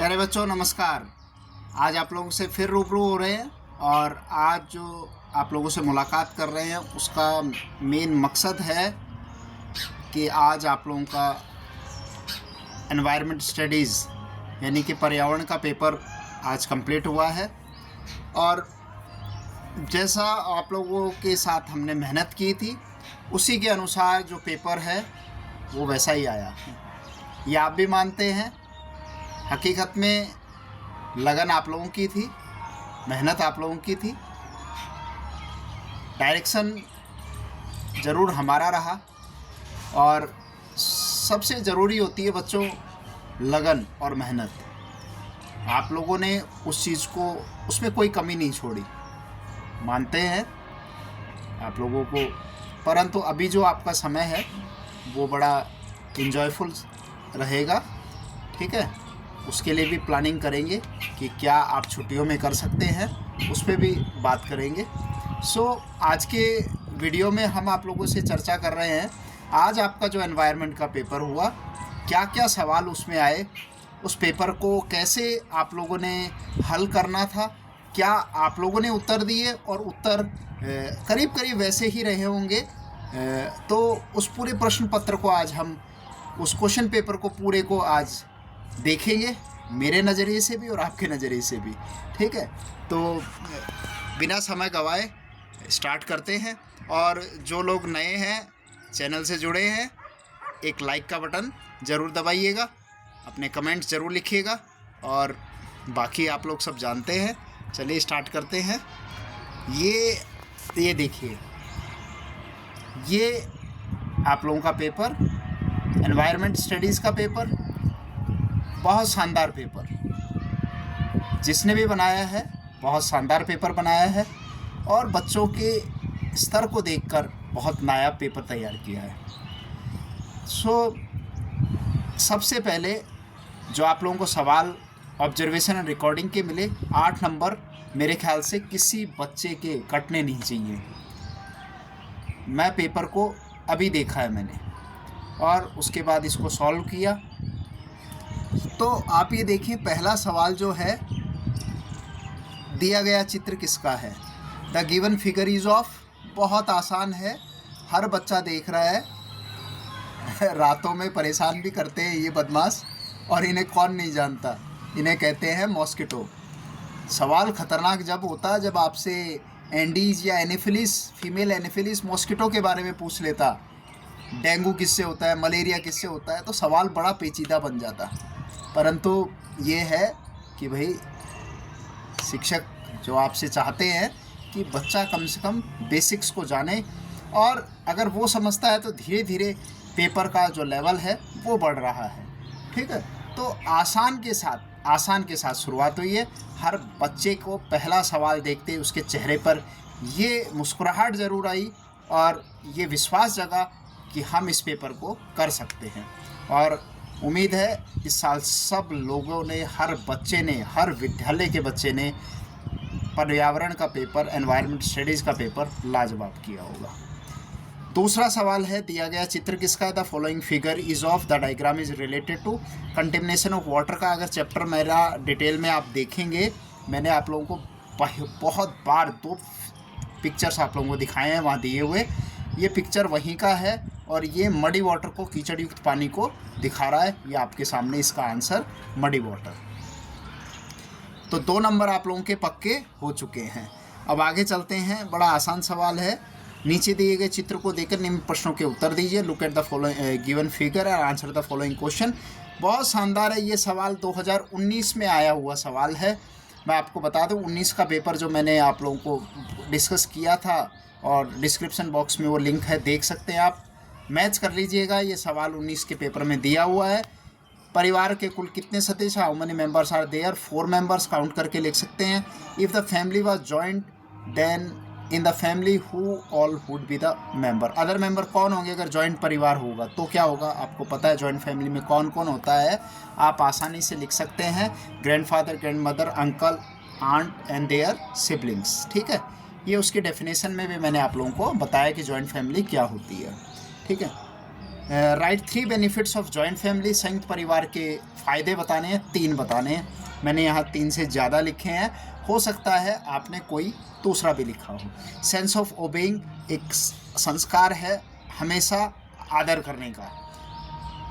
प्यारे बच्चों नमस्कार। आज आप लोगों से फिर रूबरू हो रहे हैं और आज जो आप लोगों से मुलाकात कर रहे हैं उसका मेन मकसद है कि आज आप लोगों का एनवायरनमेंट स्टडीज़ यानी कि पर्यावरण का पेपर आज कंप्लीट हुआ है। और जैसा आप लोगों के साथ हमने मेहनत की थी उसी के अनुसार जो पेपर है वो वैसा ही आया। ये आप भी मानते हैं। हकीकत में लगन आप लोगों की थी, मेहनत आप लोगों की थी, डायरेक्शन ज़रूर हमारा रहा। और सबसे ज़रूरी होती है बच्चों लगन और मेहनत। आप लोगों ने उस चीज़ को, उसमें कोई कमी नहीं छोड़ी, मानते हैं आप लोगों को। परंतु अभी जो आपका समय है वो बड़ा इंजॉयफुल रहेगा, ठीक है। उसके लिए भी प्लानिंग करेंगे कि क्या आप छुट्टियों में कर सकते हैं, उस पर भी बात करेंगे। आज के वीडियो में हम आप लोगों से चर्चा कर रहे हैं आज आपका जो एनवायरनमेंट का पेपर हुआ, क्या क्या सवाल उसमें आए, उस पेपर को कैसे आप लोगों ने हल करना था, क्या आप लोगों ने उत्तर दिए और उत्तर करीब करीब वैसे ही रहे होंगे। तो उस पूरे प्रश्न पत्र को आज हम, उस क्वेश्चन पेपर को पूरे को आज देखेंगे, मेरे नज़रिए से भी और आपके नज़रिए से भी, ठीक है। तो बिना समय गवाए स्टार्ट करते हैं। और जो लोग नए हैं, चैनल से जुड़े हैं, एक लाइक का बटन ज़रूर दबाइएगा, अपने कमेंट्स ज़रूर लिखिएगा और बाकी आप लोग सब जानते हैं। चलिए स्टार्ट करते हैं। ये देखिए, ये आप लोगों का पेपर, एनवायरनमेंट स्टडीज़ का पेपर, बहुत शानदार पेपर। जिसने भी बनाया है बहुत शानदार पेपर बनाया है और बच्चों के स्तर को देखकर बहुत नायाब पेपर तैयार किया है। सबसे पहले जो आप लोगों को सवाल ऑब्जर्वेशन एंड रिकॉर्डिंग के मिले, 8 नंबर मेरे ख्याल से किसी बच्चे के कटने नहीं चाहिए। मैं पेपर को अभी देखा है मैंने और उसके बाद इसको सॉल्व किया। तो आप ये देखिए, पहला सवाल जो है, दिया गया चित्र किसका है, the given figure is of. बहुत आसान है, हर बच्चा देख रहा है। रातों में परेशान भी करते हैं ये बदमाश, और इन्हें कौन नहीं जानता, इन्हें कहते हैं मॉस्किटो। सवाल ख़तरनाक जब होता है जब आपसे एंडीज या एनोफिलिस, फीमेल एनोफिलिस मॉस्किटो के बारे में पूछ लेता, डेंगू किससे होता है, मलेरिया किससे होता है, तो सवाल बड़ा पेचीदा बन जाता। परंतु ये है कि भाई शिक्षक जो आपसे चाहते हैं कि बच्चा कम से कम बेसिक्स को जाने, और अगर वो समझता है तो धीरे धीरे पेपर का जो लेवल है वो बढ़ रहा है, ठीक है। तो आसान के साथ शुरुआत हुई है। हर बच्चे को पहला सवाल देखते ही उसके चेहरे पर ये मुस्कुराहट ज़रूर आई और ये विश्वास जगा कि हम इस पेपर को कर सकते हैं। और उम्मीद है इस साल सब लोगों ने, हर बच्चे ने, हर विद्यालय के बच्चे ने पर्यावरण का पेपर, एनवायरनमेंट स्टडीज़ का पेपर लाजवाब किया होगा। दूसरा सवाल है, दिया गया चित्र किसका है, the following figure is of, the diagram is related to contamination of water का। अगर चैप्टर मेरा डिटेल में आप देखेंगे, मैंने आप लोगों को बहुत बार 2 पिक्चर्स आप लोगों को दिखाए हैं वहाँ दिए हुए। ये पिक्चर वहीं का है और ये मडी वाटर को, कीचड़ युक्त पानी को दिखा रहा है। ये आपके सामने इसका आंसर मडी वाटर। तो 2 नंबर आप लोगों के पक्के हो चुके हैं। अब आगे चलते हैं, बड़ा आसान सवाल है। नीचे दिए गए चित्र को देखकर निम्न प्रश्नों के उत्तर दीजिए। Look at the following given figure और आंसर द फॉलोइंग क्वेश्चन। बहुत शानदार है ये सवाल, 2019 में आया हुआ सवाल है। मैं आपको बता दूं, 19 का पेपर जो मैंने आप लोगों को डिस्कस किया था, और डिस्क्रिप्शन बॉक्स में वो लिंक है, देख सकते हैं आप, मैच कर लीजिएगा। ये सवाल 19 के पेपर में दिया हुआ है। परिवार के कुल कितने सदस्य, how many members are there, 4 members count करके लिख सकते हैं। If the family was joint then in the family who all would be the member. Other member कौन होंगे अगर जॉइंट परिवार होगा तो क्या होगा, आपको पता है जॉइंट फैमिली में कौन कौन होता है, आप आसानी से लिख सकते हैं। Grandfather, grandmother, uncle, aunt and their siblings, ठीक है। ये उसकी डेफिनेशन में भी मैंने आप लोगों को बताया कि जॉइंट फैमिली क्या होती है, ठीक है। Right 3 benefits of joint family, संयुक्त परिवार के फ़ायदे बताने हैं, 3 बताने हैं। मैंने यहाँ 3 से ज़्यादा लिखे हैं, हो सकता है आपने कोई दूसरा भी लिखा हो। सेंस ऑफ ओबेइंग, एक संस्कार है हमेशा आदर करने का,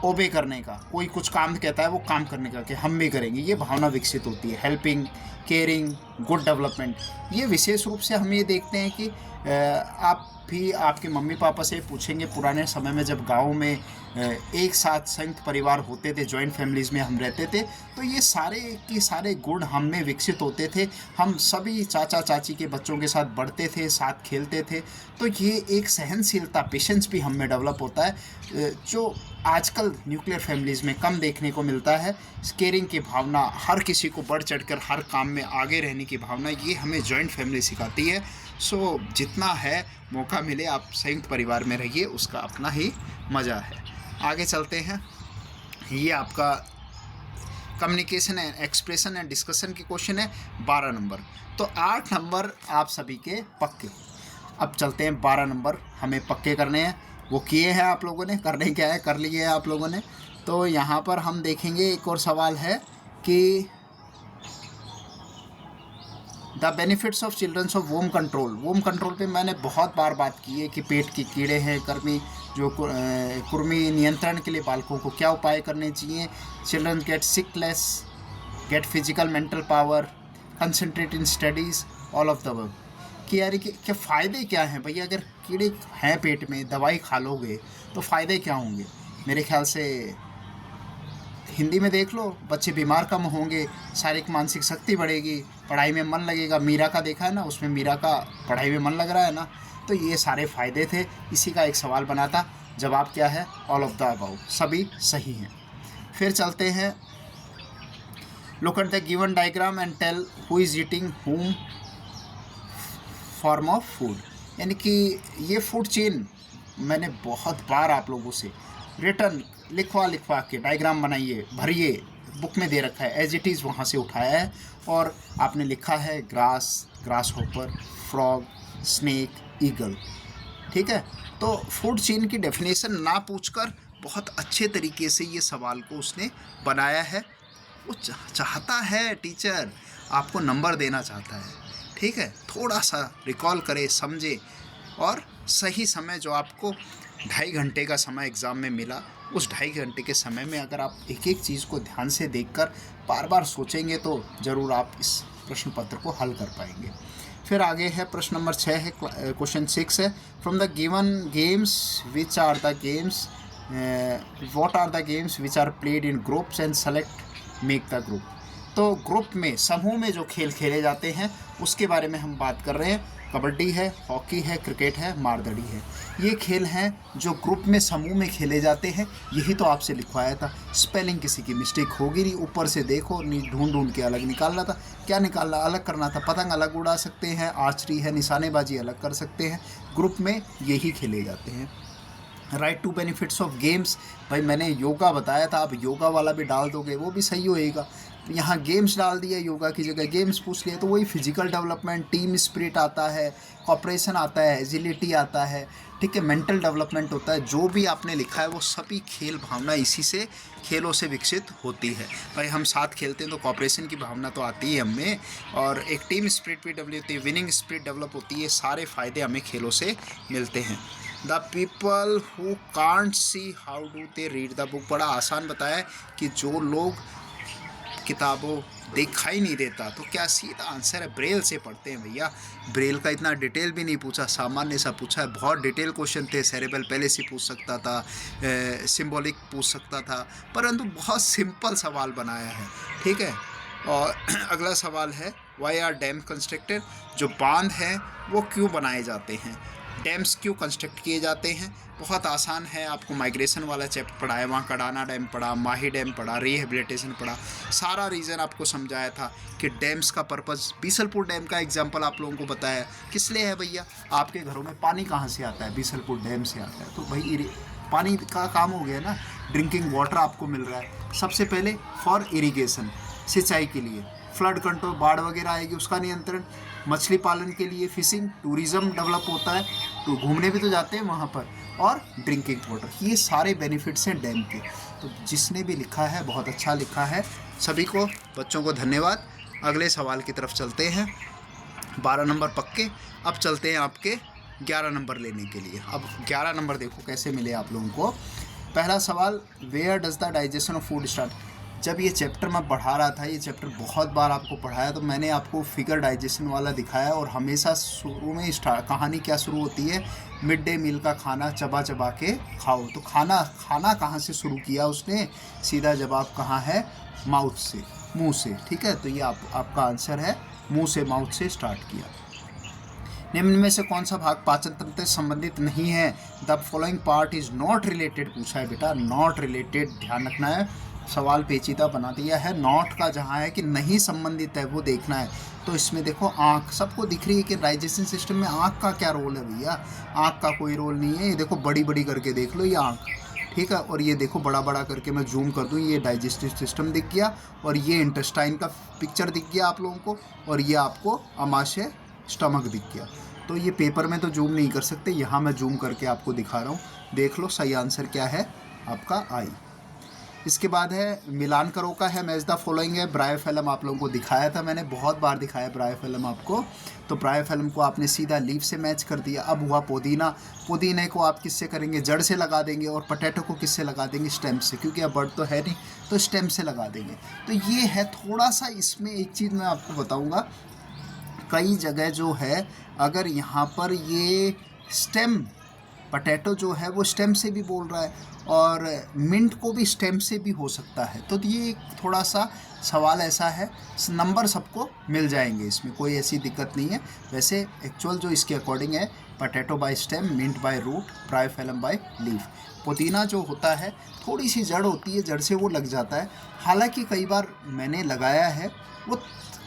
ओबे करने का, कोई कुछ काम कहता है वो काम करने का कि हम भी करेंगे, ये भावना विकसित होती है। हेल्पिंग, केयरिंग, गुड डेवलपमेंट, ये विशेष रूप से हम ये देखते हैं कि आप भी आपके मम्मी पापा से पूछेंगे पुराने समय में जब गाँव में एक साथ संयुक्त परिवार होते थे, जॉइंट फैमिलीज़ में हम रहते थे, तो ये सारे के सारे गुण हम में विकसित होते थे। हम सभी चाचा चाची के बच्चों के साथ बढ़ते थे, साथ खेलते थे, तो ये एक सहनशीलता, पेशेंस भी हम में डेवलप होता है, जो आजकल न्यूक्लियर फैमिलीज़ में कम देखने को मिलता है। केयरिंग की भावना, हर किसी को बढ़ चढ़कर हर काम में आगे रहने की भावना, ये हमें जॉइंट फैमिली सिखाती है। सो जितना है मौका मिले आप संयुक्त परिवार में रहिए, उसका अपना ही मज़ा है। आगे चलते हैं। ये आपका communication and expression and discussion के क्वेश्चन है, 12 नंबर। तो 8 नंबर आप सभी के पक्के। अब चलते हैं 12 नंबर हमें पक्के करने हैं, वो किए हैं आप लोगों ने, करने क्या है कर लिए हैं आप लोगों ने। तो यहाँ पर हम देखेंगे एक और सवाल है कि the benefits of childrens of womb control. Womb control पे मैंने बहुत बार बात की है कि पेट के कीड़े हैं, कुर्मी नियंत्रण के लिए बालकों को क्या उपाय करने चाहिए। Children get sick less, gate physical mental power, concentrate in studies, all of the above. कि यार क्या फ़ायदे क्या हैं भैया, अगर कीड़े हैं पेट में, दवाई खा लोगे तो फ़ायदे क्या होंगे। मेरे ख्याल से हिंदी में देख लो, बच्चे बीमार कम होंगे, शारीरिक मानसिक शक्ति बढ़ेगी, पढ़ाई में मन लगेगा। मीरा का देखा है ना, उसमें मीरा का पढ़ाई में मन लग रहा है ना। तो ये सारे फ़ायदे थे, इसी का एक सवाल बना था। जवाब क्या है, ऑल ऑफ द अबव, सभी सही हैं। फिर चलते हैं, look at the given diagram and tell who is eating home form of food. यानी कि ये फूड चेन मैंने बहुत बार आप लोगों से रिटर्न लिखवा के डायग्राम बनाइए, भरिए, बुक में दे रखा है, एज इट इज़ वहाँ से उठाया है और आपने लिखा है grass hopper, frog, snake, eagle. ठीक है, तो फूड चेन की डेफिनेशन ना पूछकर बहुत अच्छे तरीके से ये सवाल को उसने बनाया है। वो चाहता है टीचर आपको नंबर देना चाहता है। ठीक है, थोड़ा सा रिकॉल करें, समझे, और सही समय जो आपको 2.5 घंटे का समय एग्ज़ाम में मिला, उस 2.5 घंटे के समय में अगर आप एक एक चीज़ को ध्यान से देखकर बार बार सोचेंगे तो ज़रूर आप इस प्रश्न पत्र को हल कर पाएंगे। फिर आगे है प्रश्न नंबर 6 है, क्वेश्चन 6 है, from the given games which are the games, what are the games which are played in groups and select make the group. तो ग्रुप में, समूह में जो खेल खेले जाते हैं उसके बारे में हम बात कर रहे हैं। कबड्डी है, हॉकी है, क्रिकेट है, मारदड़ी है। ये खेल हैं जो ग्रुप में, समूह में खेले जाते हैं। यही तो आपसे लिखवाया था। स्पेलिंग किसी की मिस्टेक होगी नहीं, ऊपर से देखो, ढूंढ के अलग निकालना था। क्या निकालना, अलग करना था। पतंग अलग उड़ा सकते हैं, आर्चरी है, निशानेबाजी अलग कर सकते हैं। ग्रुप में यही खेले जाते हैं। Write two benefits of games, भाई मैंने योगा बताया था, आप योगा वाला भी डाल दोगे वो भी सही होएगा। यहाँ गेम्स डाल दिया, योगा की जगह गेम्स पूछ लिया, तो वही फिजिकल डेवलपमेंट, टीम स्पिरिट आता है, कॉपरेशन आता है, एजिलिटी आता है, ठीक है, मेंटल डेवलपमेंट होता है। जो भी आपने लिखा है वो सभी खेल भावना इसी से, खेलों से विकसित होती है। भाई हम साथ खेलते हैं तो कॉपरेशन की भावना तो आती है हमें, और एक टीम स्पिरिट भी डेवलप होती है, विनिंग स्पिरिट डेवलप होती है। सारे फ़ायदे हमें खेलों से मिलते हैं। The people who can't see how do they read the book, बड़ा आसान बताया कि जो लोग किताबों दिखाई नहीं देता तो क्या, सीधा आंसर है ब्रेल से पढ़ते हैं भैया। ब्रेल का इतना डिटेल भी नहीं पूछा, सामान्य सा पूछा है। बहुत डिटेल क्वेश्चन थे, सेरेबल पैलेसी पूछ सकता था, सिंबॉलिक पूछ सकता था, परंतु बहुत सिंपल सवाल बनाया है। ठीक है, और अगला सवाल है, वाई आर डैम कंस्ट्रक्टेड, जो बांध हैं वो क्यों बनाए जाते हैं, डैम्स क्यों कंस्ट्रक्ट किए जाते हैं। बहुत आसान है, आपको माइग्रेशन वाला चैप्टर पढ़ा है, वहाँ कडाना डैम पढ़ा, माही डैम पढ़ा, रिहेबिलिटेशन पढ़ा, सारा रीज़न आपको समझाया था कि डैम्स का पर्पज़। बीसलपुर डैम का एग्जांपल आप लोगों को बताया, किस लिए है भैया, आपके घरों में पानी कहाँ से आता है, बीसलपुर डैम से आता है। तो भाई पानी का काम हो गया ना, ड्रिंकिंग वाटर आपको मिल रहा है। सबसे पहले फॉर इरिगेशन, सिंचाई के लिए, फ्लड कंट्रोल, बाढ़ वगैरह आएगी उसका नियंत्रण, मछली पालन के लिए, फिशिंग, टूरिज़्म डेवलप होता है, तो घूमने भी तो जाते हैं वहाँ पर, और ड्रिंकिंग वाटर, ये सारे बेनिफिट्स हैं डैम के। तो जिसने भी लिखा है बहुत अच्छा लिखा है। सभी को, बच्चों को धन्यवाद। अगले सवाल की तरफ चलते हैं। 12 नंबर पक्के। अब चलते हैं आपके 11 नंबर लेने के लिए। अब 11 नंबर देखो कैसे मिले आप लोगों को। पहला सवाल, where does the digestion of food start. जब ये चैप्टर मैं पढ़ा रहा था, ये चैप्टर बहुत बार आपको पढ़ाया, तो मैंने आपको फिगर डाइजेशन वाला दिखाया। और हमेशा शुरू में कहानी क्या शुरू होती है, मिड डे मील का खाना चबा चबा के खाओ। तो खाना कहाँ से शुरू किया उसने, सीधा जवाब कहाँ है, माउथ से, मुंह से। ठीक है, तो ये आपका आंसर है, मुंह से, माउथ से स्टार्ट किया। निम्न में से कौन सा भाग पाचन तंत्र से संबंधित नहीं है। The following part is not related पूछा है बेटा, नॉट रिलेटेड, ध्यान रखना है। सवाल पेचीदा बना दिया है। नॉट का जहाँ है कि नहीं संबंधित है वो देखना है। तो इसमें देखो आँख सबको दिख रही है कि डाइजेशन सिस्टम में आँख का क्या रोल है भैया। आँख का कोई रोल नहीं है। ये देखो बड़ी बड़ी करके देख लो ये आँख, ठीक है। और ये देखो बड़ा बड़ा करके मैं जूम कर दूँ, ये डाइजेस्टिव सिस्टम दिख गया। और ये इंटेस्टाइन का पिक्चर दिख गया आप लोगों को। और ये आपको आमाशय स्टमक दिख गया। तो ये पेपर में तो जूम नहीं कर सकते, यहाँ मैं जूम करके आपको दिखा रहा हूँ। देख लो सही आंसर क्या है आपका, आई। इसके बाद है मिलान करो का है, मैच द फॉलोइंग है। ब्रायोफिल्म आप लोगों को दिखाया था, मैंने बहुत बार दिखाया ब्रायोफिल्म आपको। तो ब्रायोफिल्म को आपने सीधा लीफ से मैच कर दिया। अब हुआ पुदीना। पुदीने को आप किससे करेंगे, जड़ से लगा देंगे। और पोटैटो को किससे लगा देंगे, स्टेम से, क्योंकि अब बर्ड तो है नहीं, तो स्टेम से लगा देंगे। तो ये है थोड़ा सा, इसमें एक चीज़ मैं आपको बताऊँगा, कई जगह जो है अगर यहाँ पर ये स्टेम, पोटैटो जो है वो स्टेम से भी बोल रहा है, और मिंट को भी स्टेम से भी हो सकता है। तो ये थोड़ा सा सवाल ऐसा है, नंबर सबको मिल जाएंगे, इसमें कोई ऐसी दिक्कत नहीं है। वैसे एक्चुअल जो इसके अकॉर्डिंग है, potato by stem, mint by root, bryophyllum by leaf. पुदीना जो होता है थोड़ी सी जड़ होती है, जड़ से वो लग जाता है। हालांकि कई बार मैंने लगाया है, वो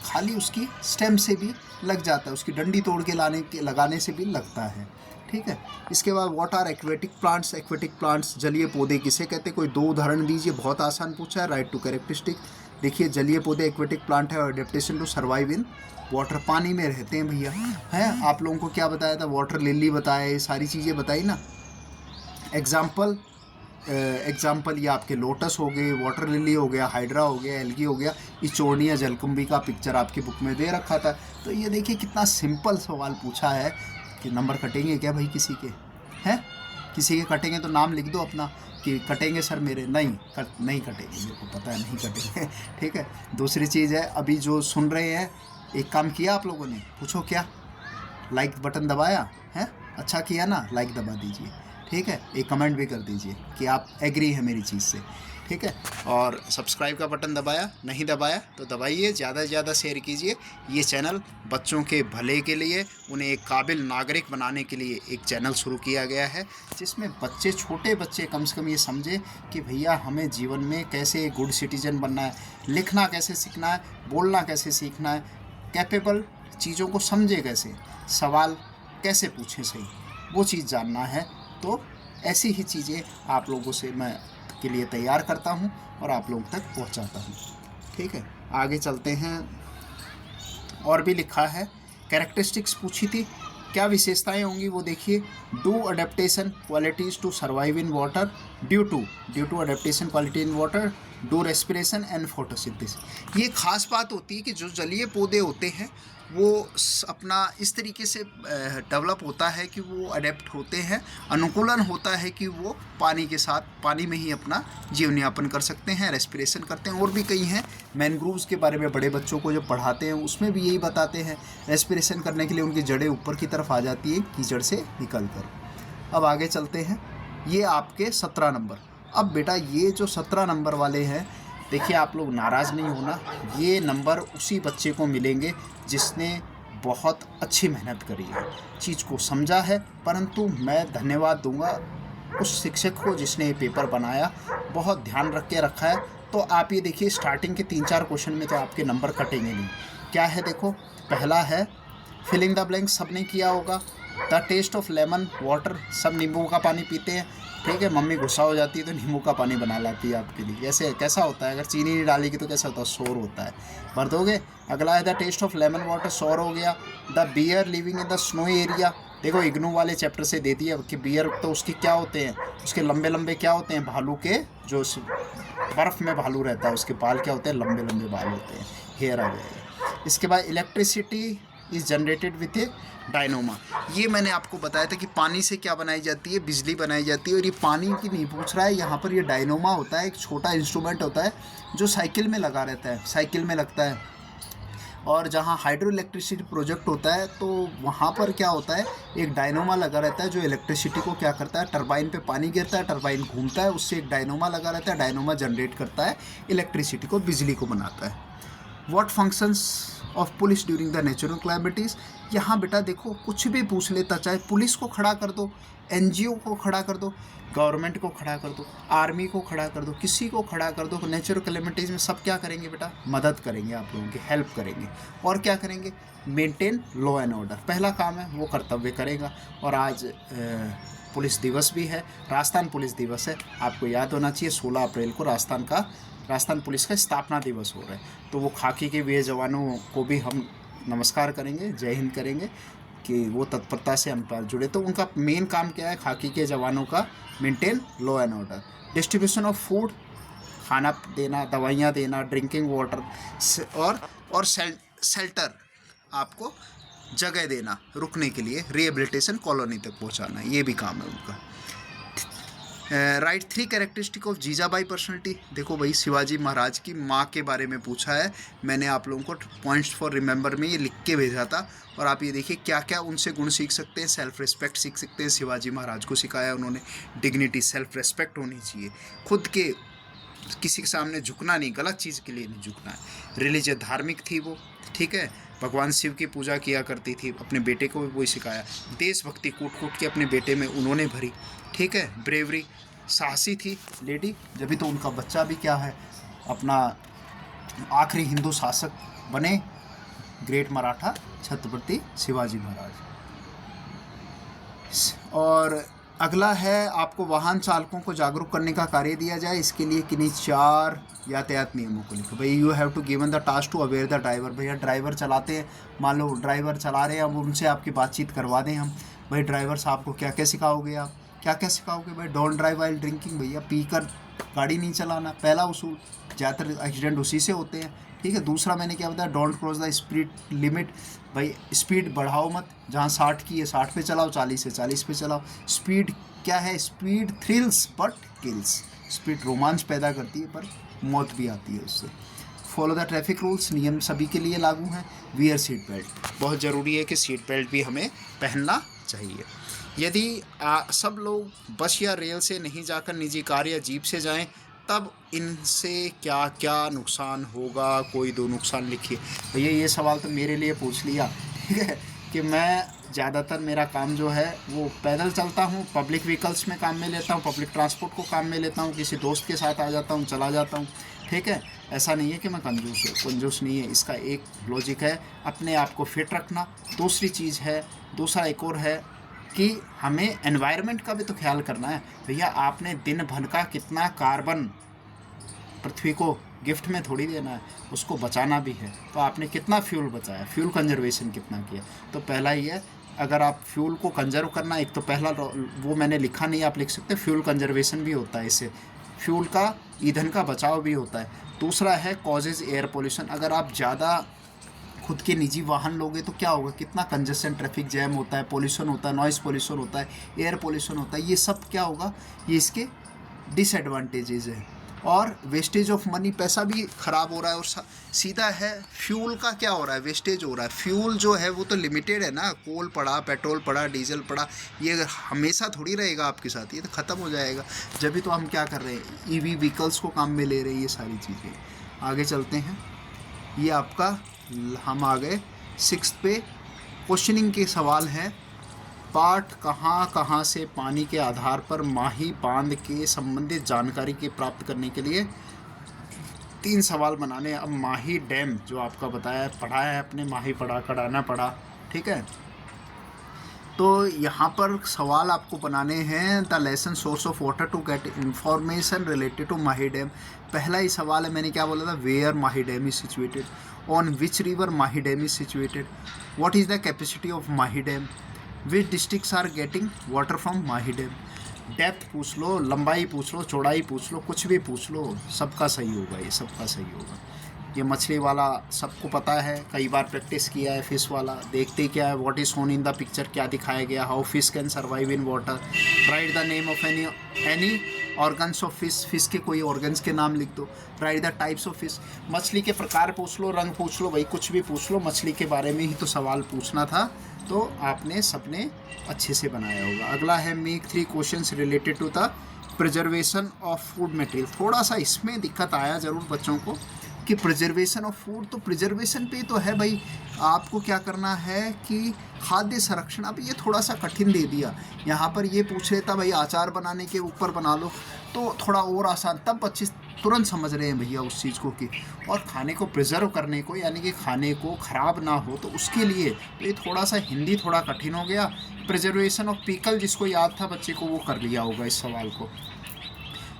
खाली उसकी स्टेम से भी लग जाता है, उसकी डंडी तोड़ के लगाने से भी लगता है। ठीक है। इसके बाद what are aquatic plants. Aquatic plants जलीय पौधे किसे कहते हैं, कोई दो उदाहरण दीजिए। बहुत आसान पूछा है, राइट टू कैरेक्टरिस्टिक। देखिए जलीय पौधे एक्वेटिक प्लांट है, और adaptation to survive in water, पानी में रहते हैं भैया। हैं, आप लोगों को क्या बताया था, वाटर लिली बताया, ये सारी चीज़ें बताई ना। एग्जाम्पल ये आपके लोटस हो गए, वाटर लिली हो गया, हाइड्रा हो गया, एल्गी हो गया, इचोर्निया जलकुंभी का पिक्चर आपकी बुक में दे रखा था। तो ये देखिए कितना सिंपल सवाल पूछा है कि नंबर कटेंगे क्या भाई किसी के, हैं, किसी के कटेंगे तो नाम लिख दो अपना कि कटेंगे सर मेरे। नहीं कटेंगे, मेरे को पता है नहीं कटेंगे। ठीक है। दूसरी चीज़ है, अभी जो सुन रहे हैं, एक काम किया आप लोगों ने, पूछो क्या, लाइक बटन दबाया है, अच्छा किया ना, लाइक दबा दीजिए। ठीक है, एक कमेंट भी कर दीजिए कि आप एग्री है मेरी चीज़ से। ठीक है। और सब्सक्राइब का बटन दबाया, नहीं दबाया तो दबाइए, ज़्यादा से ज़्यादा शेयर कीजिए। ये चैनल बच्चों के भले के लिए, उन्हें एक काबिल नागरिक बनाने के लिए एक चैनल शुरू किया गया है, जिसमें बच्चे, छोटे बच्चे कम से कम ये समझे कि भैया हमें जीवन में कैसे गुड सिटीजन बनना है, लिखना कैसे सीखना है, बोलना कैसे सीखना है, कैपेबल चीज़ों को समझे कैसे, सवाल कैसे पूछें सही, वो चीज़ जानना है। तो ऐसी ही चीज़ें आप लोगों से मैं के लिए तैयार करता हूं और आप लोगों तक पहुंचाता हूं। ठीक है, आगे चलते हैं। और भी लिखा है, कैरेक्टरिस्टिक्स पूछी थी, क्या विशेषताएं होंगी वो देखिए। Do adaptation qualities to survive in water, due to adaptation quality in water, do respiration and photosynthesis. ये खास बात होती है कि जो जलीय पौधे होते हैं वो अपना इस तरीके से डेवलप होता है कि वो अडेप्ट होते हैं, अनुकूलन होता है कि वो पानी के साथ, पानी में ही अपना जीवन यापन कर सकते हैं, रेस्पिरेशन करते हैं। और भी कई हैं, मैनग्रोव्स के बारे में बड़े बच्चों को जब पढ़ाते हैं उसमें भी यही बताते हैं, रेस्पिरेशन करने के लिए उनकी जड़ें ऊपर की तरफ आ जाती है कीचड़ से निकल कर। अब आगे चलते हैं, ये आपके 17 नंबर। अब बेटा ये जो 17 नंबर वाले हैं, देखिए आप लोग नाराज़ नहीं होना, ये नंबर उसी बच्चे को मिलेंगे जिसने बहुत अच्छी मेहनत करी है, चीज़ को समझा है। परंतु मैं धन्यवाद दूंगा उस शिक्षक को जिसने ये पेपर बनाया, बहुत ध्यान रख के रखा है। तो आप ये देखिए, स्टार्टिंग के 3-4 क्वेश्चन में तो आपके नंबर कटेंगे नहीं। क्या है देखो, पहला है फिलिंग द ब्लैंक, सब ने किया होगा। The taste of lemon water, सब नींबू का पानी पीते हैं। ठीक है, मम्मी गुस्सा हो जाती है तो नींबू का पानी बना लाती है आपके लिए। कैसे, कैसा होता है, अगर चीनी नहीं डालेगी तो कैसा होता है, शोर होता है, भर दोगे। अगला है the taste of lemon water, शोर हो गया। The bear living in the snow area, देखो इग्नू वाले चैप्टर से दे दिया कि बियर तो उसके क्या होते हैं, उसके लंबे लंबे क्या होते हैं, भालू के जो बर्फ़ में भालू रहता है उसके बाल क्या होते हैं, लंबे लंबे बाल होते हैं, हेयर आ जाएगा। इसके बाद इलेक्ट्रिसिटी इज़ जनरेटेड विथ ए डायनोमा। ये मैंने आपको बताया था कि पानी से क्या बनाई जाती है, बिजली बनाई जाती है। और ये पानी की नहीं पूछ रहा है, यहाँ पर ये डायनोमा होता है, एक छोटा इंस्ट्रूमेंट होता है जो साइकिल में लगा रहता है, साइकिल में लगता है। और जहाँ हाइड्रो इलेक्ट्रिसिटी प्रोजेक्ट होता है तो वहाँ पर क्या होता है, एक डायनोमा लगा रहता है जो इलेक्ट्रिसिटी को क्या करता है, टरबाइन पे पानी गिरता है, टरबाइन घूमता है, उससे एक डायनोमा लगा रहता है, डायनोमा जनरेट करता है इलेक्ट्रिसिटी को, बिजली को बनाता है। What functions of police during the natural calamities. यहाँ बेटा देखो कुछ भी पूछ लेता, चाहे पुलिस को खड़ा कर दो, एनजीओ को खड़ा कर दो, गवर्नमेंट को खड़ा कर दो, आर्मी को खड़ा कर दो, किसी को खड़ा कर दो, नेचुरल क्लैमिटीज़ में सब क्या करेंगे बेटा, मदद करेंगे, आप लोगों की हेल्प करेंगे। और क्या करेंगे, मेंटेन लॉ एंड ऑर्डर, पहला काम है वो कर्तव्य करेगा। और आज पुलिस दिवस भी है, राजस्थान पुलिस दिवस है, आपको याद होना चाहिए 16 अप्रैल को राजस्थान पुलिस का स्थापना दिवस हो रहा है। तो वो खाकी के वीर जवानों को भी हम नमस्कार करेंगे, जय हिंद करेंगे कि वो तत्परता से हम पर जुड़े। तो उनका मेन काम क्या है, खाकी के जवानों का maintain law and order, distribution of food, खाना देना, दवाइयाँ देना, ड्रिंकिंग वाटर, और शेल्टर, आपको जगह देना रुकने के लिए, रिहेबिलिटेशन, कॉलोनी तक पहुंचाना, ये भी काम है उनका। Right 3 characteristic of Jijabai personality. देखो भाई शिवाजी महाराज की माँ के बारे में पूछा है, मैंने आप लोगों को पॉइंट्स फॉर रिमेंबर में ये लिख के भेजा था। और आप ये देखिए क्या क्या उनसे गुण सीख सकते हैं, सेल्फ रिस्पेक्ट सीख सकते हैं, शिवाजी महाराज को सिखाया उन्होंने, डिग्निटी, सेल्फ रिस्पेक्ट होनी चाहिए, खुद के किसी के सामने झुकना नहीं, गलत चीज़ के लिए नहीं झुकना है। रिलीजियस, धार्मिक थी वो, ठीक है, भगवान शिव की पूजा किया करती थी, अपने बेटे को भी वही सिखाया। देशभक्ति कूट कूट के अपने बेटे में उन्होंने भरी, ठीक है। ब्रेवरी, साहसी थी लेडी, जब तो उनका बच्चा भी क्या है, अपना आखिरी हिंदू शासक बने, ग्रेट मराठा छत्रपति शिवाजी महाराज। और अगला है आपको वाहन चालकों को जागरूक करने का कार्य दिया जाए, इसके लिए किन्हीं 4 यातायात नियमों को लिखो। भाई you have to given the task to aware the driver. भैया ड्राइवर चलाते हैं, मान लो ड्राइवर चला रहे हैं, अब उनसे आपकी बातचीत करवा दें हम, भाई ड्राइवर साहब को क्या क्या सिखाओगे आप, क्या क्या सिखाओगे भाई, डोंट ड्राइव व्हाइल ड्रिंकिंग, भैया पीकर गाड़ी नहीं चलाना, पहला उसूल, ज़्यादातर एक्सीडेंट उसी से होते हैं, ठीक है। दूसरा मैंने क्या बताया, don't cross the speed limit, भाई स्पीड बढ़ाओ मत, जहाँ 60 की है 60 पे चलाओ, 40 है 40 पे चलाओ। स्पीड क्या है, speed thrills but kills, speed रोमांच पैदा करती है पर मौत भी आती है उससे। फॉलो द ट्रैफिक रूल्स, नियम सभी के लिए लागू हैं। वियर सीट बेल्ट, बहुत ज़रूरी है कि सीट बेल्ट भी हमें पहनना चाहिए। यदि सब लोग बस या रेल से नहीं जाकर निजी कार या जीप से जाएं, तब इनसे क्या क्या नुकसान होगा, कोई 2 नुकसान लिखिए। भैया ये सवाल तो मेरे लिए पूछ लिया, ठीक है, कि मैं ज़्यादातर मेरा काम जो है वो पैदल चलता हूँ, पब्लिक व्हीकल्स में काम में लेता हूँ, पब्लिक ट्रांसपोर्ट को काम में लेता हूँ, किसी दोस्त के साथ आ जाता हूँ, चला जाता हूँ, ठीक है। ऐसा नहीं है कि मैं कंजूस नहीं है, इसका एक लॉजिक है, अपने आप को फिट रखना। दूसरी चीज़ है, दूसरा एक और है कि हमें एनवायरनमेंट का भी तो ख्याल करना है। भैया आपने दिन भर का कितना कार्बन पृथ्वी को गिफ्ट में थोड़ी देना है, उसको बचाना भी है, तो आपने कितना फ्यूल बचाया, फ्यूल कंजर्वेशन कितना किया। तो पहला ही है, अगर आप फ्यूल को कंजर्व करना, एक तो पहला वो मैंने लिखा नहीं, आप लिख सकते फ्यूल कंजर्वेशन भी होता है, इससे फ्यूल का, ईंधन का बचाव भी होता है। दूसरा है कॉजेज एयर पोल्यूशन, अगर आप ज़्यादा खुद के निजी वाहन लोगे तो क्या होगा, कितना कंजेशन, ट्रैफिक जैम होता है, पोल्यूशन होता है, नॉइज़ पोल्यूशन होता है, एयर पोल्यूशन होता है, ये सब क्या होगा, ये इसके डिसएडवांटेजेस हैं। और वेस्टेज ऑफ मनी, पैसा भी ख़राब हो रहा है। और सीधा है फ्यूल का क्या हो रहा है, वेस्टेज हो रहा है। फ्यूल जो है वो तो लिमिटेड है ना, कोल पड़ा, पेट्रोल पड़ा, डीजल पड़ा, ये हमेशा थोड़ी रहेगा आपके साथ, ये तो ख़त्म हो जाएगा। जब भी तो हम क्या कर रहे हैं, ईवी व्हीकल्स को काम में ले रहे हैं, ये सारी चीज़ें। आगे चलते हैं, ये आपका हम आ गए 6 पे, क्वेश्चनिंग के सवाल हैं। पाठ कहाँ से पानी के आधार पर माही बांध के संबंधित जानकारी के प्राप्त करने के लिए 3 सवाल बनाने। अब माही डैम जो आपका बताया, पढ़ा है अपने, माही पढ़ा, कड़ाना पढ़ा, ठीक है। तो यहाँ पर सवाल आपको बनाने हैं, the lesson source of water to get information related to Mahi dam. पहला ही सवाल है, मैंने क्या बोला था, where Mahi dam is situated, on which river Mahi dam is situated, what is the capacity of Mahi dam, which districts are getting water from Mahi dam. Depth पूछ लो, लंबाई पूछ लो, चौड़ाई पूछ लो, कुछ भी पूछ लो, सबका सही होगा, ये सबका सही होगा। ये मछली वाला सबको पता है, कई बार प्रैक्टिस किया है। फिश वाला देखते क्या है, what is shown in the picture, क्या दिखाया गया, how fish can survive in water, right the name of any organs of fish, fish के कोई ऑर्गन्स के नाम लिख दो, write the types of fish. मछली के प्रकार पूछ लो, रंग पूछ लो, भाई कुछ भी पूछ लो, मछली के बारे में ही तो सवाल पूछना था, तो आपने सबने अच्छे से बनाया होगा। अगला है make 3 questions related to the preservation of food material. थोड़ा सा इसमें दिक्कत आया ज़रूर बच्चों को कि प्रिजर्वेशन ऑफ फूड, तो प्रिजर्वेशन पे तो है भाई, आपको क्या करना है कि खाद्य संरक्षण। अब ये थोड़ा सा कठिन दे दिया, यहाँ पर ये पूछ लेता भाई अचार बनाने के ऊपर बना लो, तो थोड़ा और आसान, तब बच्चे तुरंत समझ रहे हैं भैया उस चीज़ को कि, और खाने को प्रिजर्व करने को यानी कि खाने को ख़राब ना हो, तो उसके लिए तो ये थोड़ा सा हिंदी थोड़ा कठिन हो गया। प्रिजर्वेशन ऑफ पिकल जिसको याद था बच्चे को वो कर लिया होगा इस सवाल को।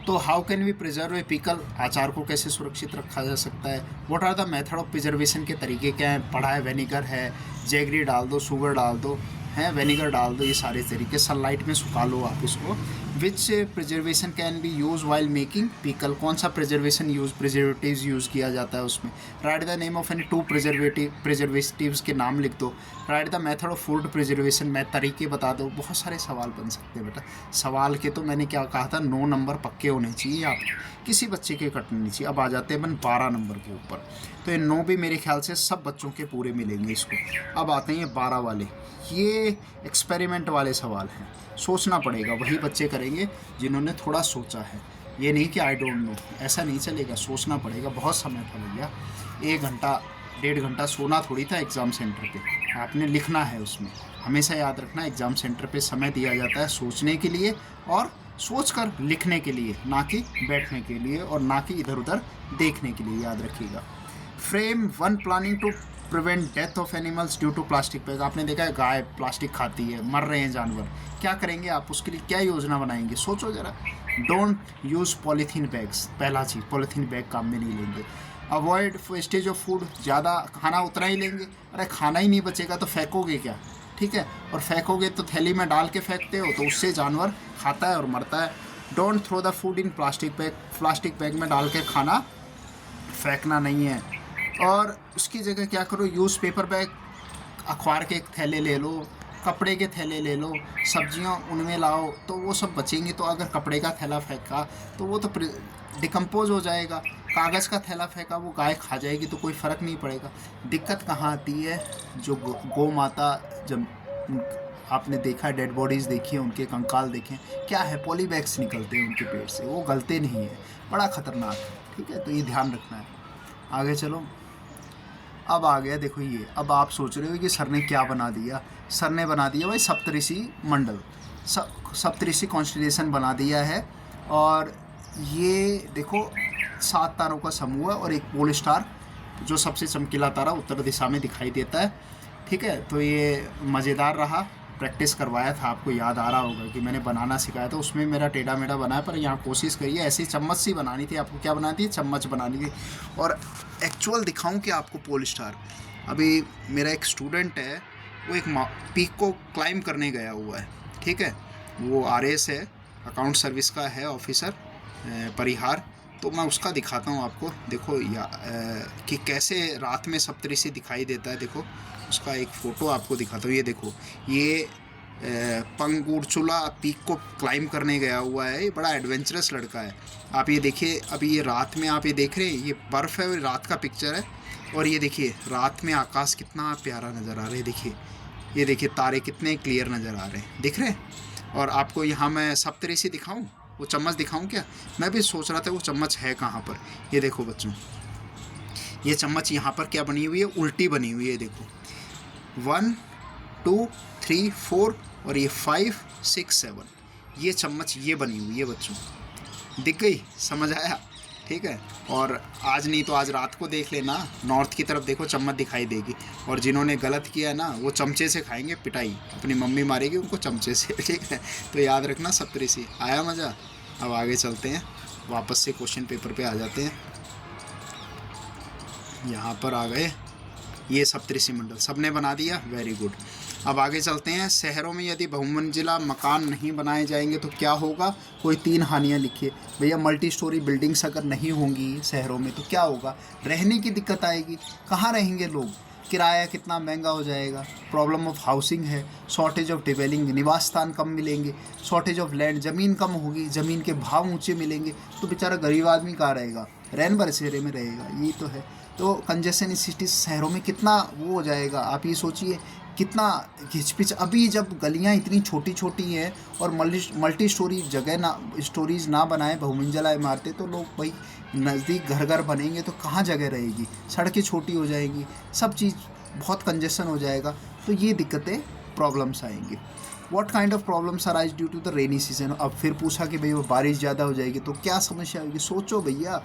तो how can we preserve a pickle, अचार को कैसे सुरक्षित रखा जा सकता है। What are the method of preservation, के तरीके क्या हैं, पढ़ा है विनेगर है, जैगरी डाल दो, शुगर डाल दो, हैं विनेगर डाल दो, ये सारे तरीके, सनलाइट में सुखा लो आप इसको। Which preservation can be use while making pickle, कौन सा प्रिजर्वेशन प्रिजर्वेटिव्स यूज़ किया जाता है उसमें। Write the name of any 2 preservatives के नाम लिख दो। Write the method of food preservation, मैं तरीके बता दो। बहुत सारे सवाल बन सकते हैं बेटा, सवाल के तो मैंने क्या कहा था 9 नंबर पक्के होने चाहिए, आप किसी बच्चे के कटने नहीं चाहिए। अब आ जाते हैं 12 नंबर के ऊपर, तो ये 9 भी मेरे ख्याल से सब बच्चों के पूरे मिलेंगे इसको। अब आते हैं ये 12 वाले, ये एक्सपेरिमेंट वाले सवाल हैं, सोचना पड़ेगा, वही बच्चे करेंगे जिन्होंने थोड़ा सोचा है। ये नहीं कि आई डोंट नो, ऐसा नहीं चलेगा, सोचना पड़ेगा। बहुत समय था भैया, 1 घंटा 1.5 घंटा सोना थोड़ी था एग्ज़ाम सेंटर पे, आपने लिखना है उसमें। हमेशा याद रखना एग्ज़ाम सेंटर पे समय दिया जाता है सोचने के लिए और सोच कर लिखने के लिए, ना कि बैठने के लिए और ना कि इधर उधर देखने के लिए, याद रखिएगा। Frame 1 planning to prevent death of animals due to plastic bag. आपने देखा है गाय प्लास्टिक खाती है, मर रहे हैं जानवर, क्या करेंगे आप, उसके लिए क्या योजना बनाएंगे, सोचो ज़रा। डोंट यूज़ पॉलीथीन बैग्स, पहला चीज़, पॉलीथीन बैग काम में नहीं लेंगे। अवॉइड वेस्टेज ऑफ फूड, ज़्यादा खाना उतना ही लेंगे, अरे खाना ही नहीं बचेगा तो फेंकोगे क्या, ठीक है, और फेंकोगे तो थैली में डाल के फेंकते हो, तो उससे जानवर खाता है और मरता है। Don't throw the food in plastic bag, plastic bag में डाल के खाना फेंकना नहीं है। और उसकी जगह क्या करो, यूज़ पेपर बैग, अखबार के थैले ले लो, कपड़े के थैले ले लो, सब्जियां उनमें लाओ, तो वो सब बचेंगी। तो अगर कपड़े का थैला फेंका तो वो तो डिकम्पोज हो जाएगा, कागज़ का थैला फेंका वो गाय खा जाएगी, तो कोई फ़र्क नहीं पड़ेगा। दिक्कत कहाँ आती है, जो गौ माता, जब आपने देखा डेड बॉडीज़ देखी है, उनके कंकाल देखें, क्या है, पॉली बैग्स निकलते हैं उनके पेट से, वो गलते नहीं है, बड़ा ख़तरनाक है, ठीक है, तो ये ध्यान रखना है। आगे चलो, अब आ गया देखो ये, अब आप सोच रहे हो कि सर ने क्या बना दिया, सर ने बना दिया भाई सप्तऋषि मंडल, सप्तऋषि कॉन्स्टिलेशन बना दिया है। और ये देखो 7 तारों का समूह है और एक पोल स्टार, जो सबसे चमकीला तारा उत्तर दिशा में दिखाई देता है, ठीक है। तो ये मज़ेदार रहा, प्रैक्टिस करवाया था, आपको याद आ रहा होगा कि मैंने बनाना सिखाया था, उसमें मेरा टेढ़ा मेढ़ा बना, पर यहाँ कोशिश करिए ऐसी चम्मच सी बनानी थी, आपको क्या बनानी थी, चम्मच बनानी थी। और एक्चुअल दिखाऊं कि आपको पोल स्टार, अभी मेरा एक स्टूडेंट है, वो एक पीक को क्लाइंब करने गया हुआ है, ठीक है, वो RS है, अकाउंट सर्विस का है ऑफिसर, परिहार, तो मैं उसका दिखाता हूँ आपको, देखो कि कैसे रात में सप्तऋषि दिखाई देता है। देखो उसका एक फ़ोटो आपको दिखाता हूँ, ये देखो, ये पंगुरचुला पीक को क्लाइंब करने गया हुआ है, ये बड़ा एडवेंचरस लड़का है। आप ये देखिए, अभी ये रात में आप ये देख रहे हैं, ये बर्फ़ है, रात का पिक्चर है, और ये देखिए रात में आकाश कितना प्यारा नज़र आ रहा है, देखिए, ये देखिए तारे कितने क्लियर नज़र आ रहे हैं, दिख रहे हैं। और आपको यहाँ मैं सप्तऋषि दिखाऊँ, वो चम्मच दिखाऊं क्या, मैं भी सोच रहा था वो चम्मच है कहाँ पर। ये देखो बच्चों, ये चम्मच यहाँ पर क्या बनी हुई है, उल्टी बनी हुई है, देखो 1 2 3 4 और ये 5 6 7, ये चम्मच ये बनी हुई है बच्चों, दिख गई, समझ आया, ठीक है। और आज नहीं तो आज रात को देख लेना, नॉर्थ की तरफ देखो चम्मच दिखाई देगी, और जिन्होंने गलत किया ना वो चमचे से खाएंगे पिटाई, अपनी मम्मी मारेगी उनको चमचे से, ठीक है। तो याद रखना सप्तऋषि, आया मज़ा। अब आगे चलते हैं, वापस से क्वेश्चन पेपर पे आ जाते हैं, यहाँ पर आ गए, ये सप्तऋषि मंडल सबने बना दिया, वेरी गुड। अब आगे चलते हैं। शहरों में यदि बहुमंजिला मकान नहीं बनाए जाएंगे तो क्या होगा, कोई 3 हानियाँ लिखिए। भैया मल्टी स्टोरी बिल्डिंग्स अगर नहीं होंगी शहरों में तो क्या होगा, रहने की दिक्कत आएगी, कहाँ रहेंगे लोग, किराया कितना महंगा हो जाएगा, प्रॉब्लम ऑफ हाउसिंग है, शॉर्टेज ऑफ डिवेलिंग, निवास स्थान कम मिलेंगे, शॉर्टेज ऑफ लैंड, ज़मीन कम होगी, ज़मीन के भाव ऊंचे मिलेंगे, तो बेचारा गरीब आदमी कहाँ रहेगा, रैन बसेरे में रहेगा, ये तो है। तो कंजेशन सिटीज शहरों में कितना वो हो जाएगा, आप ये सोचिए कितना घिचपिच। अभी जब गलियां इतनी छोटी छोटी हैं और मल्टी स्टोरी जगह ना स्टोरीज ना बनाए बहुमंजिला इमारतें, तो लोग भाई नज़दीक घर घर बनेंगे तो कहाँ जगह रहेगी, सड़कें छोटी हो जाएंगी, सब चीज़ बहुत कंजेशन हो जाएगा, तो ये दिक्कतें प्रॉब्लम्स आएंगी। What kind of problems arise due to the rainy season. अब फिर पूछा कि भाई वो बारिश ज़्यादा हो जाएगी तो क्या समस्या होगी। सोचो भैया,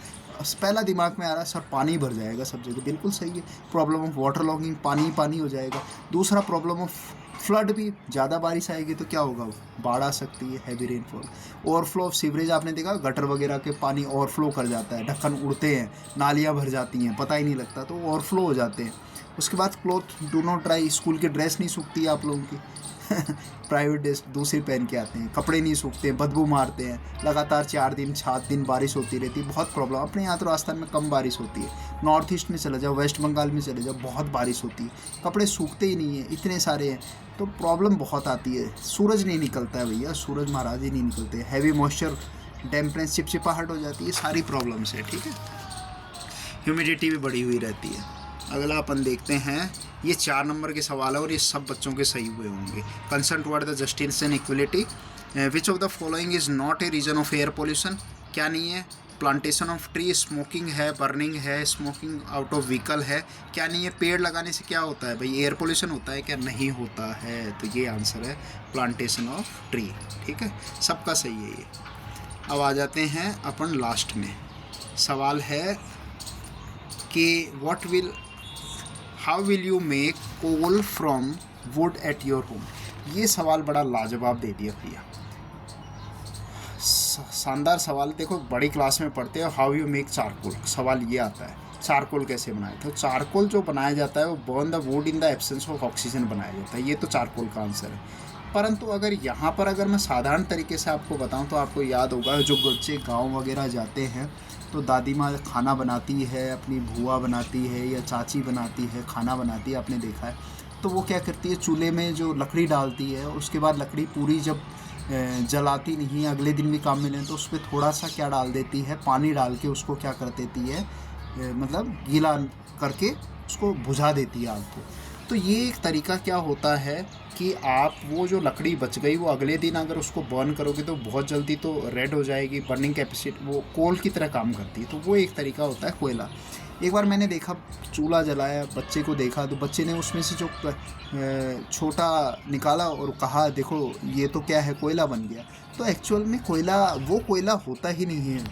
पहला दिमाग में आ रहा है सर पानी भर जाएगा सब जगह, बिल्कुल सही है। प्रॉब्लम ऑफ वाटर लॉगिंग, पानी पानी हो जाएगा। दूसरा प्रॉब्लम ऑफ फ्लड भी, ज़्यादा बारिश आएगी तो क्या होगा, बाढ़ आ सकती है, heavy rainfall. Overflow of sewerage, आपने देखा गटर वगैरह के पानी ओवरफ्लो कर जाता है, ढक्कन उड़ते हैं, नालियाँ भर जाती हैं, पता ही नहीं लगता, तो ओवरफ्लो हो जाते हैं। उसके बाद cloth do not dry, school की ड्रेस नहीं सूखती है आप लोगों की प्राइवेट ड्रेस दूसरी पहन के आते हैं, कपड़े नहीं सूखते, बदबू मारते हैं, लगातार 4 दिन 7 दिन बारिश होती रहती है, बहुत प्रॉब्लम। अपने यहाँ तो राजस्थान में कम बारिश होती है, नॉर्थ ईस्ट में चले जाओ, वेस्ट बंगाल में चले जाओ, बहुत बारिश होती है, कपड़े सूखते ही नहीं है, इतने सारे हैं, तो प्रॉब्लम बहुत आती है। सूरज नहीं निकलता है भैया, सूरज महाराज ही नहीं निकलते, हैवी मॉइस्चर, डैम्पनेस, चिपचिपाहट हो जाती है, सारी प्रॉब्लम्स है, ठीक है। ह्यूमिडिटी भी बढ़ी हुई रहती है। अगला अपन देखते हैं, ये 4 नंबर के सवाल है और ये सब बच्चों के सही हुए होंगे। Concern toward the justice and equality, which of the following is not a reason of air pollution, क्या नहीं है। प्लांटेशन ऑफ ट्री, स्मोकिंग है, बर्निंग है, स्मोकिंग आउट ऑफ व्हीकल है, क्या नहीं है। पेड़ लगाने से क्या होता है भाई, एयर पोल्यूशन होता है क्या, नहीं होता है, तो ये आंसर है प्लांटेशन ऑफ ट्री, ठीक है, सबका सही है ये। अब आ जाते हैं अपन लास्ट में, सवाल है कि what will how will you make coal from wood at your home. ये सवाल बड़ा लाजवाब दे दिया भैया, शानदार सवाल। देखो बड़ी क्लास में पढ़ते हैं हाउ यू मेक चारकोल, सवाल ये आता है चारकोल कैसे बनाए। तो चारकोल जो बनाया जाता है वो burn the would in the absence of oxygen बनाया जाता है, ये तो चारकोल का आंसर है। परंतु अगर यहाँ पर अगर मैं साधारण तरीके से आपको बताऊँ तो आपको याद होगा, जो बच्चे गाँव वगैरह जाते हैं तो दादी माँ खाना बनाती है, अपनी बुआ बनाती है या चाची बनाती है, खाना बनाती है, आपने देखा है। तो वो क्या करती है, चूल्हे में जो लकड़ी डालती है, उसके बाद लकड़ी पूरी जब जलाती नहीं है, अगले दिन भी काम में लें, तो उस पर थोड़ा सा क्या डाल देती है, पानी डाल के उसको क्या कर देती है, मतलब गीला करके उसको बुझा देती है आग को। तो ये एक तरीका क्या होता है कि आप वो जो लकड़ी बच गई वो अगले दिन अगर उसको बर्न करोगे तो बहुत जल्दी तो रेड हो जाएगी, बर्निंग कैपेसिटी वो कोल की तरह काम करती है। तो वो एक तरीका होता है कोयला। एक बार मैंने देखा, चूल्हा जलाया, बच्चे को देखा, तो बच्चे ने उसमें से जो छोटा निकाला और कहा देखो ये तो क्या है, कोयला बन गया। तो एक्चुअल में कोयला वो कोयला होता ही नहीं है,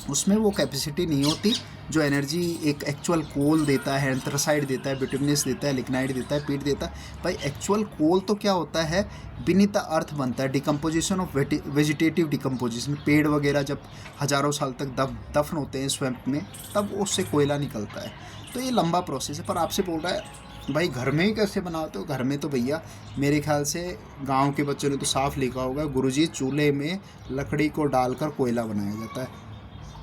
उसमें वो कैपेसिटी नहीं होती जो एनर्जी एक एक्चुअल कोल देता है, एंथ्रासाइड देता है, बिटुमिनस देता है, लिग्नाइट देता है, पीट देता है। भाई एक्चुअल कोल तो क्या होता है, बीनीथ द अर्थ बनता है, डिकम्पोजिशन ऑफ वेजिटेटिव डिकम्पोजिशन। पेड़ वगैरह जब हज़ारों साल तक दफन होते हैं स्वैम्प में, तब उससे कोयला निकलता है। तो ये लंबा प्रोसेस है। पर आपसे बोल रहा है भाई घर में ही कैसे बनाते हो। घर में तो भैया मेरे ख्याल से गांव के बच्चों ने तो साफ लिखा होगा, गुरुजी चूल्हे में लकड़ी को डालकर कोयला बनाया जाता है।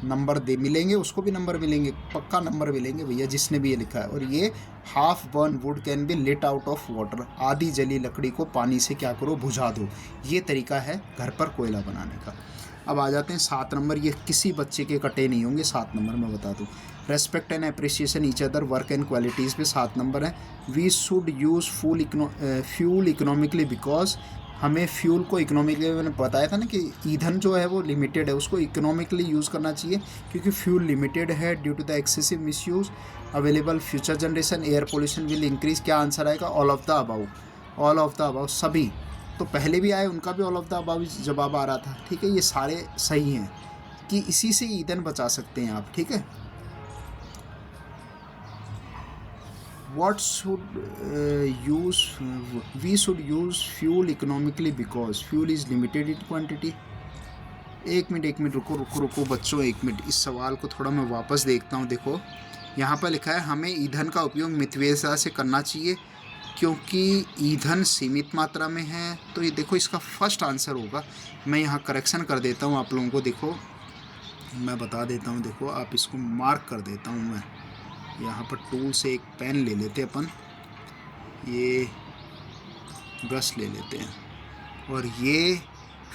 नंबर दे मिलेंगे, उसको भी नंबर मिलेंगे, पक्का नंबर मिलेंगे भैया जिसने भी ये लिखा है। और ये half burn would can be let out of water, आधी जली लकड़ी को पानी से क्या करो, बुझा दो। ये तरीका है घर पर कोयला बनाने का। अब आ जाते हैं 7 नंबर, ये किसी बच्चे के कटे नहीं होंगे। 7 नंबर मैं बता दूँ, respect and appreciation each other work and qualities पे 7 नंबर है। We should use fuel economically, because हमें फ्यूल को इकोनॉमिकली, मैंने बताया था ना कि ईंधन जो है वो लिमिटेड है, उसको इकोनॉमिकली यूज़ करना चाहिए क्योंकि फ्यूल लिमिटेड है। Due to the excessive misuse available future generation air pollution will increase. क्या आंसर आएगा, all of the above. All of the above सभी, तो पहले भी आए उनका भी ऑल ऑफ द अबाउ जवाब आ रहा था, ठीक है। ये सारे सही हैं कि इसी से ईंधन बचा सकते हैं आप, ठीक है। What should we should use fuel economically because fuel is limited in quantity। एक मिनट रुको बच्चों, एक मिनट, इस सवाल को थोड़ा मैं वापस देखता हूँ। देखो यहाँ पर लिखा है हमें ईंधन का उपयोग मितव्ययता से करना चाहिए, क्योंकि ईंधन सीमित मात्रा में है। तो ये देखो इसका फर्स्ट आंसर होगा। मैं यहाँ करेक्शन कर देता हूँ आप लोगों को, देखो मैं बता देता हूँ, देखो आप इसको मार्क कर देता हूँ मैं। यहाँ पर टूल से एक पेन ले लेते अपन, ये ब्रश ले लेते हैं, और ये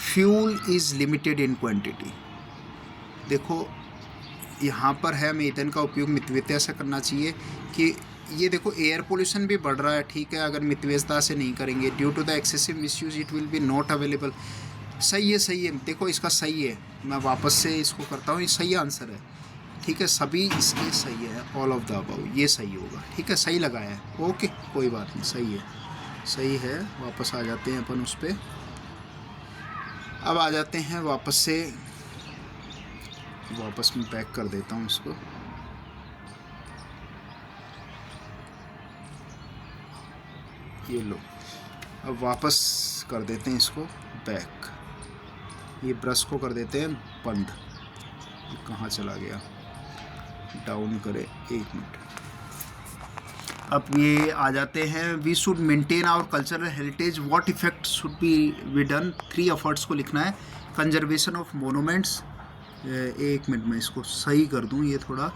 fuel is limited in quantity. देखो यहाँ पर है, हमें ईंधन का उपयोग मितव्ययता से करना चाहिए कि ये देखो एयर पोल्यूशन भी बढ़ रहा है, ठीक है, अगर मितव्ययता से नहीं करेंगे, due to the excessive misuse it will be not available. सही है, सही है, देखो इसका सही है। मैं वापस से इसको करता हूँ, ये सही आंसर है, ठीक है, सभी इसके सही है, ऑल ऑफ द अबव, ये सही होगा, ठीक है, सही लगाया है, ओके कोई बात नहीं, सही है, सही है। वापस आ जाते हैं अपन उस पर। अब आ जाते हैं वापस से, वापस मैं पैक कर देता हूँ इसको। ये लो, अब वापस कर देते हैं इसको बैक। ये ब्रश को कर देते हैं बंद। ये कहाँ चला गया, डाउन करें, 1 मिनट। अब ये आ जाते हैं, we should maintain our cultural heritage, what effect should be done. 3 efforts को लिखना है। कंजर्वेशन ऑफ मोनूमेंट्स, 1 मिनट में इसको सही कर दूं, ये थोड़ा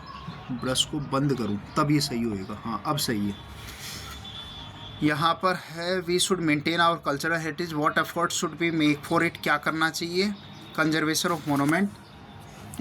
ब्रश को बंद करूं तब ये सही होएगा। हाँ अब सही है। यहाँ पर है we should maintain our cultural heritage, what efforts should be make for it, क्या करना चाहिए। कंजर्वेशन ऑफ मोनूमेंट,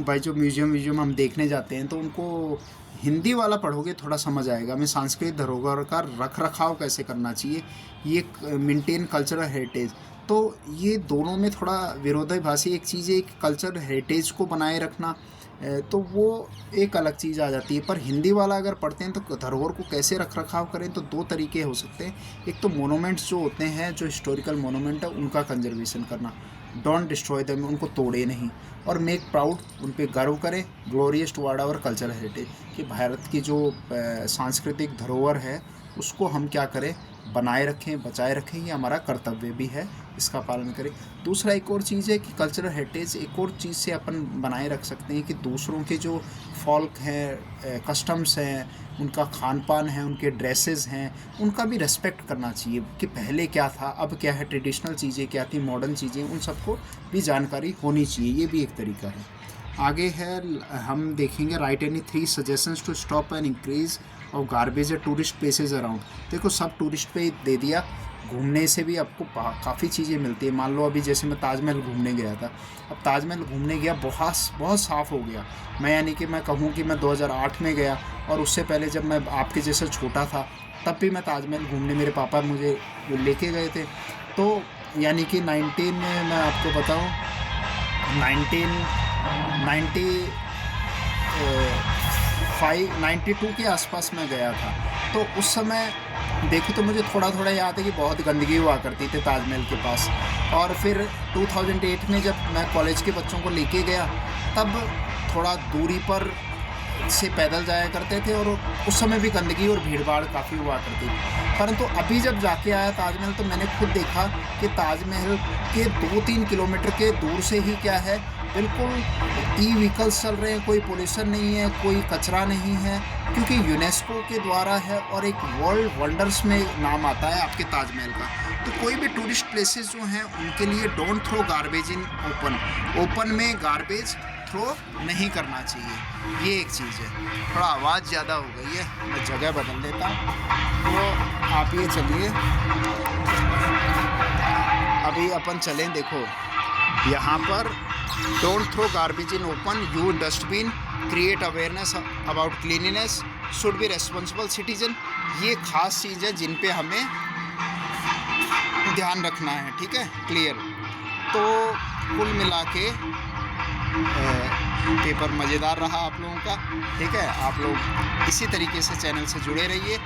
भाई जो म्यूजियम हम देखने जाते हैं तो उनको हिंदी वाला पढ़ोगे थोड़ा समझ आएगा। हमें सांस्कृतिक धरोहर का रख रखाव कैसे करना चाहिए, ये मेंटेन कल्चरल हेरिटेज। तो ये दोनों में थोड़ा विरोधाभासी एक चीज़ है कि कल्चरल हेरिटेज को बनाए रखना, तो वो एक अलग चीज़ आ जाती है। पर हिंदी वाला अगर पढ़ते हैं तो धरोहर को कैसे रख रखाव करें, तो 2 तरीके हो सकते हैं। एक तो मोनूमेंट्स जो होते हैं, जो हिस्टोरिकल मोनूमेंट है, उनका कंजर्वेशन करना, डोंट डिस्ट्रॉय देम, उनको तोड़े नहीं, और मेक प्राउड, उन पे गर्व करें, glorious toward our cultural heritage, कि भारत की जो सांस्कृतिक धरोहर है उसको हम क्या करें, बनाए रखें, बचाए रखें, ये हमारा कर्तव्य भी है, इसका पालन करें। दूसरा एक और चीज़ है कि कल्चरल हेरिटेज एक और चीज़ से अपन बनाए रख सकते हैं कि दूसरों के जो फॉल्क हैं, कस्टम्स हैं, उनका खान पान है, उनके ड्रेसेस हैं, उनका भी रेस्पेक्ट करना चाहिए कि पहले क्या था, अब क्या है, ट्रेडिशनल चीज़ें क्या थी, मॉडर्न चीज़ें, उन सबको भी जानकारी होनी चाहिए, ये भी एक तरीका है। आगे है, हम देखेंगे right any 3 suggestions to stop and increase of garbage at tourist places around. देखो सब टूरिस्ट पे दे दिया, घूमने से भी आपको काफ़ी चीज़ें मिलती है। मान लो अभी जैसे मैं ताजमहल घूमने गया था, अब ताजमहल घूमने गया, बहुत साफ़ हो गया। मैं यानी कि मैं कहूँ कि मैं 2008 में गया, और उससे पहले जब मैं आपके जैसा छोटा था तब भी मैं ताजमहल घूमने, मेरे पापा मुझे लेके गए थे। तो यानी कि 19 में मैं आपको बताऊँ 1992 के आसपास मैं गया था। तो उस समय देखो तो मुझे थोड़ा थोड़ा याद है कि बहुत गंदगी हुआ करती थी ताजमहल के पास। और फिर 2008 में जब मैं कॉलेज के बच्चों को लेके गया, तब थोड़ा दूरी पर से पैदल जाया करते थे, और उस समय भी गंदगी और भीड़ भाड़ काफ़ी हुआ करती थी। परंतु अभी जब जाके आया ताजमहल, तो मैंने खुद देखा कि ताजमहल के 2-3 किलोमीटर के दूर से ही क्या है, बिल्कुल ई-व्हीकल्स चल रहे हैं, कोई पोल्यूशन नहीं है, कोई कचरा नहीं है, क्योंकि यूनेस्को के द्वारा है और एक वर्ल्ड वंडर्स में नाम आता है आपके ताजमहल का। तो कोई भी टूरिस्ट प्लेसेस जो हैं उनके लिए don't throw garbage in open में गार्बेज थ्रो नहीं करना चाहिए, ये एक चीज़ है। थोड़ा आवाज़ ज़्यादा हो गई है, मैं जगह बदल लेता हूँ। तो आप ये चलिए, अभी अपन चलें, देखो यहाँ पर don't throw garbage in open, use dustbin, create awareness about cleanliness, should be responsible citizen. ये खास चीज़ है जिन पे हमें ध्यान रखना है, ठीक है, क्लियर। तो कुल मिला के पेपर मज़ेदार रहा आप लोगों का, ठीक है। आप लोग इसी तरीके से चैनल से जुड़े रहिए,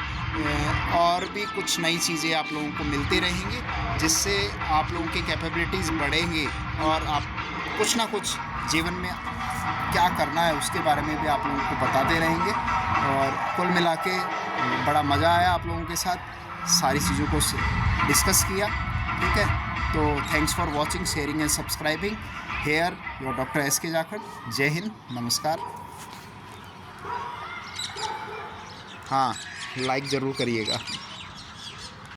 और भी कुछ नई चीज़ें आप लोगों को मिलती रहेंगी, जिससे आप लोगों की कैपेबिलिटीज़ बढ़ेंगी, और आप कुछ ना कुछ जीवन में क्या करना है उसके बारे में भी आप लोगों को बताते रहेंगे। और कुल मिला के बड़ा मज़ा आया आप लोगों के साथ सारी चीज़ों को डिस्कस किया, ठीक है। तो thanks for watching, sharing and subscribing. Here your doctor S K. Jakhar. जय हिंद, नमस्कार। हाँ, लाइक ज़रूर करिएगा।